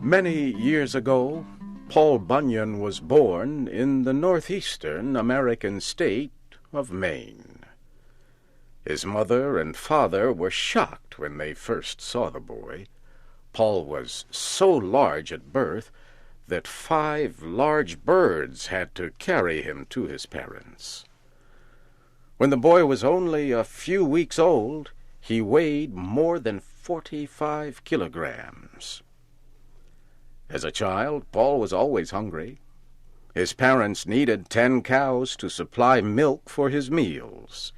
Many years ago, Paul Bunyan was born in the northeastern American state of Maine. His mother and father were shocked when they first saw the boy. Paul was so large at birth that 5 large birds had to carry him to his parents. When the boy was only a few weeks old, he weighed more than 45 kilograms. As a child, Paul was always hungry. His parents needed 10 cows to supply milk for his meals.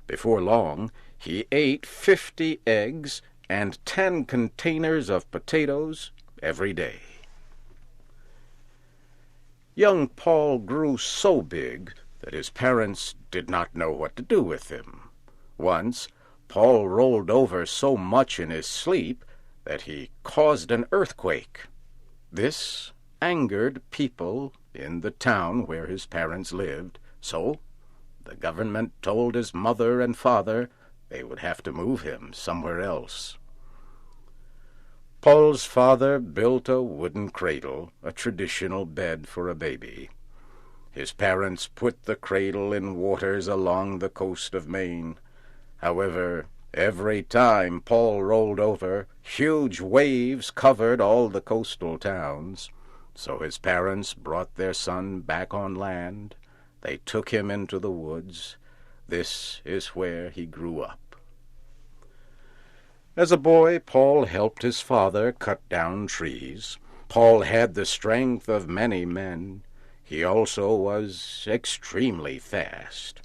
Before long, he ate 50 eggs and 10 containers of potatoes every day. Young Paul grew so big that his parents did not know what to do with him. Once, Paul rolled over so much in his sleep that he caused an earthquake. This angered people in the town where his parents lived, so the government told his mother and father they would have to move him somewhere else. Paul's father built a wooden cradle, a traditional bed for a baby. His parents put the cradle in waters along the coast of Maine. However, every time Paul rolled over, huge waves covered all the coastal towns. So his parents brought their son back on land. They took him into the woods. This is where he grew up. As a boy, Paul helped his father cut down trees. Paul had the strength of many men. He also was extremely fast.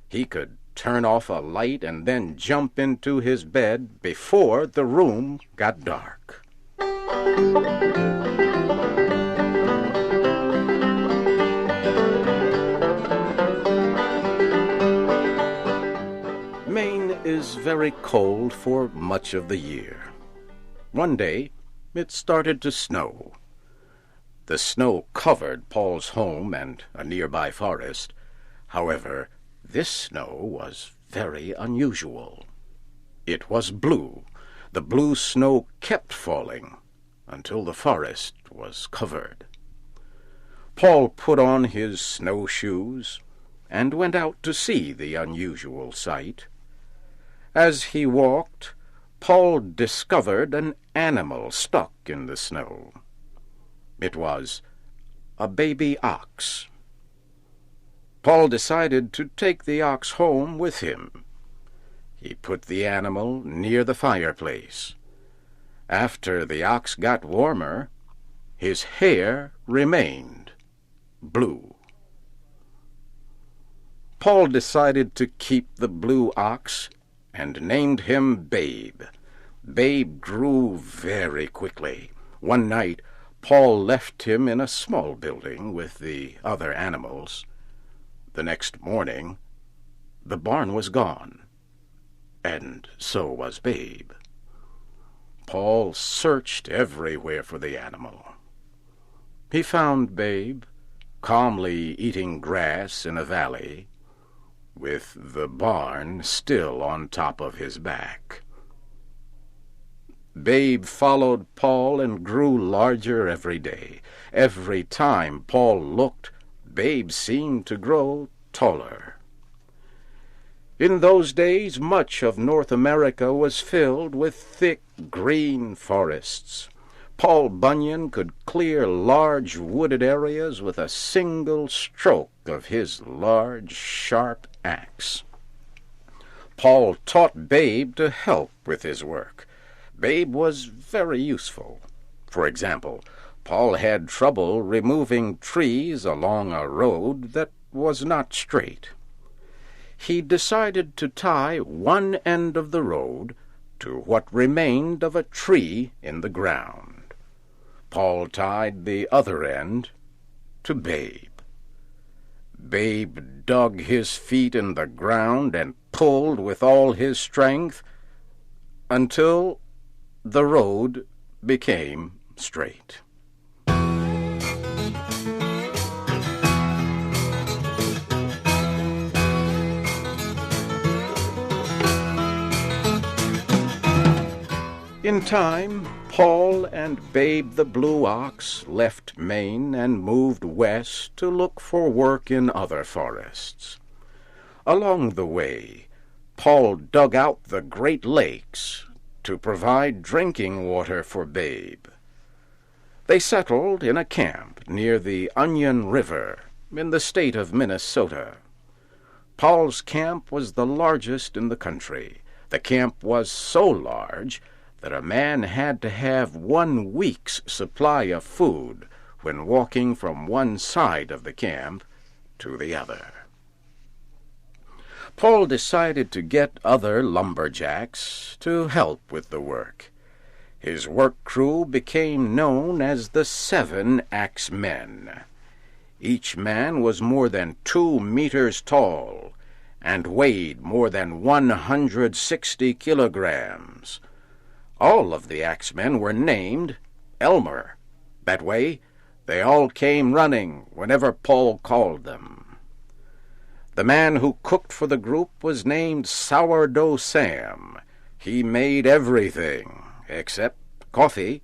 He could turn off a light and then jump into his bed before the room got dark. Maine is very cold for much of the year. One day, it started to snow. The snow covered Paul's home and a nearby forest. However, this snow was very unusual. It was blue. The blue snow kept falling until the forest was covered. Paul put on his snowshoes and went out to see the unusual sight. As he walked, Paul discovered an animal stuck in the snow. It was a baby ox. Paul decided to take the ox home with him. He put the animal near the fireplace. After the ox got warmer, his hair remained blue. Paul decided to keep the blue ox and named him Babe. Babe grew very quickly. One night, Paul left him in a small building with the other animals. The next morning, the barn was gone, and so was Babe. Paul searched everywhere for the animal. He found Babe calmly eating grass in a valley, with the barn still on top of his back. Babe followed Paul and grew larger every day. Every time Paul looked, Babe seemed to grow taller. In those days, much of North America was filled with thick green forests. Paul Bunyan could clear large wooded areas with a single stroke of his large, sharp axe. Paul taught Babe to help with his work. Babe was very useful. For example, Paul had trouble removing trees along a road that was not straight. He decided to tie one end of the road to what remained of a tree in the ground. Paul tied the other end to Babe. Babe dug his feet in the ground and pulled with all his strength until the road became straight. In time, Paul and Babe the Blue Ox left Maine and moved west to look for work in other forests. Along the way, Paul dug out the Great Lakes to provide drinking water for Babe. They settled in a camp near the Onion River in the state of Minnesota. Paul's camp was the largest in the country. The camp was so large that a man had to have 1 week's supply of food when walking from one side of the camp to the other. Paul decided to get other lumberjacks to help with the work. His work crew became known as the 7 Axe Men. Each man was more than 2 meters tall and weighed more than 160 kilograms. All of the axemen were named Elmer. That way, they all came running whenever Paul called them. The man who cooked for the group was named Sourdough Sam. He made everything, except coffee,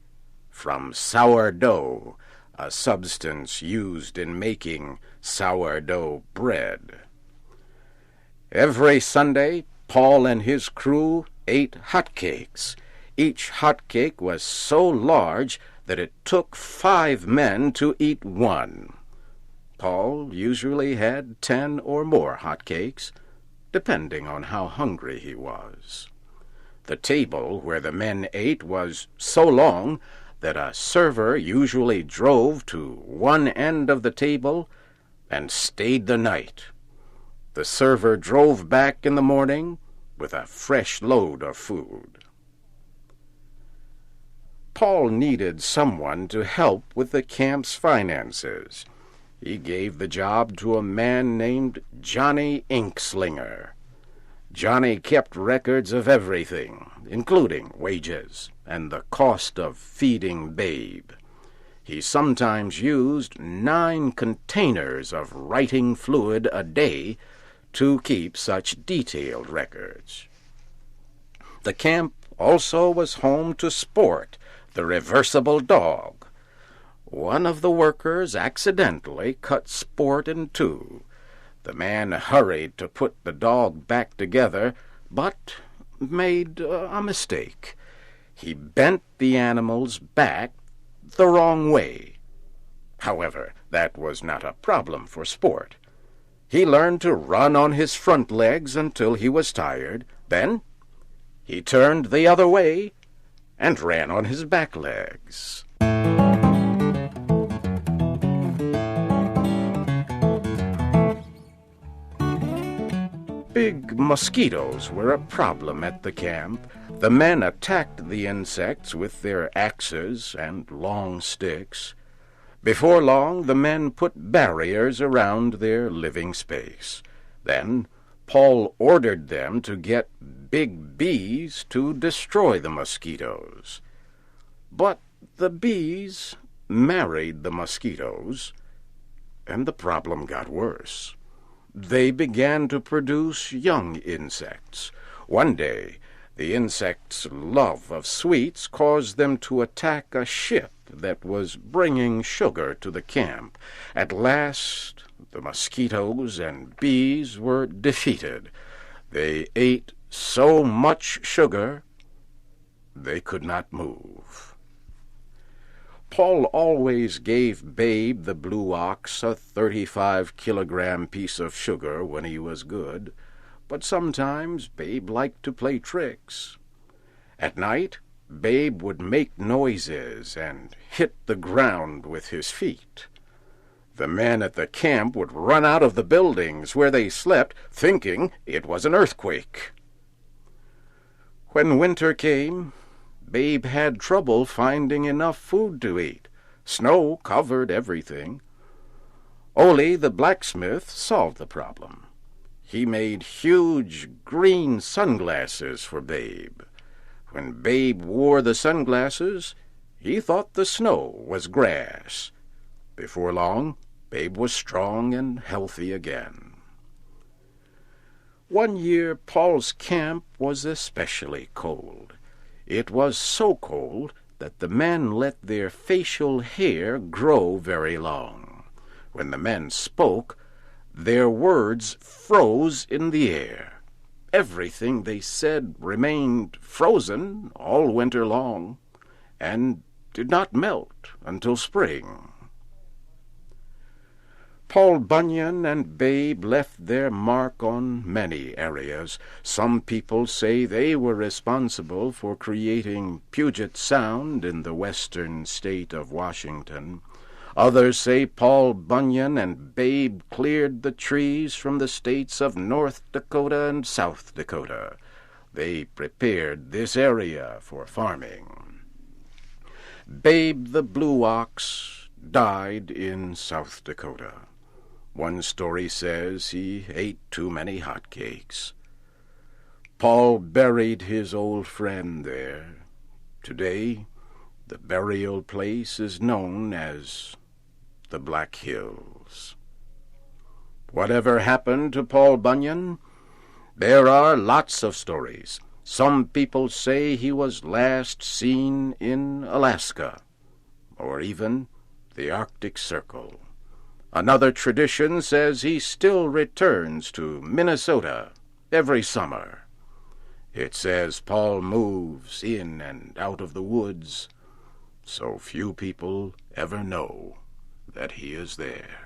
from sourdough, a substance used in making sourdough bread. Every Sunday, Paul and his crew ate hotcakes. Each hotcake was so large that it took 5 men to eat one. Paul usually had 10 or more hotcakes, depending on how hungry he was. The table where the men ate was so long that a server usually drove to one end of the table and stayed the night. The server drove back in the morning with a fresh load of food. Paul needed someone to help with the camp's finances. He gave the job to a man named Johnny Inkslinger. Johnny kept records of everything, including wages and the cost of feeding Babe. He sometimes used 9 containers of writing fluid a day to keep such detailed records. The camp also was home to Sport, the reversible dog. One of the workers accidentally cut Sport in 2. The man hurried to put the dog back together, but made a mistake. He bent the animal's back the wrong way. However, that was not a problem for Sport. He learned to run on his front legs until he was tired. Then he turned the other way and ran on his back legs. Big mosquitoes were a problem at the camp. The men attacked the insects with their axes and long sticks. Before long, the men put barriers around their living space. Then Paul ordered them to get big bees to destroy the mosquitoes. But the bees married the mosquitoes, and the problem got worse. They began to produce young insects. One day, the insects' love of sweets caused them to attack a ship that was bringing sugar to the camp. At last, the mosquitoes and bees were defeated. They ate so much sugar, they could not move. Paul always gave Babe the Blue Ox a 35-kilogram piece of sugar when he was good, but sometimes Babe liked to play tricks. At night, Babe would make noises and hit the ground with his feet. The men at the camp would run out of the buildings where they slept, thinking it was an earthquake. When winter came, Babe had trouble finding enough food to eat. Snow covered everything. Ole the blacksmith solved the problem. He made huge green sunglasses for Babe. When Babe wore the sunglasses, he thought the snow was grass. Before long, Babe was strong and healthy again. One year, Paul's camp was especially cold. It was so cold that the men let their facial hair grow very long. When the men spoke, their words froze in the air. Everything they said remained frozen all winter long, and did not melt until spring. Paul Bunyan and Babe left their mark on many areas. Some people say they were responsible for creating Puget Sound in the western state of Washington. Others say Paul Bunyan and Babe cleared the trees from the states of North Dakota and South Dakota. They prepared this area for farming. Babe the Blue Ox died in South Dakota. One story says he ate too many hotcakes. Paul buried his old friend there. Today, the burial place is known as the Black Hills. Whatever happened to Paul Bunyan? There are lots of stories. Some people say he was last seen in Alaska, or even the Arctic Circle. Another tradition says he still returns to Minnesota every summer. It says Paul moves in and out of the woods, so few people ever know that he is there.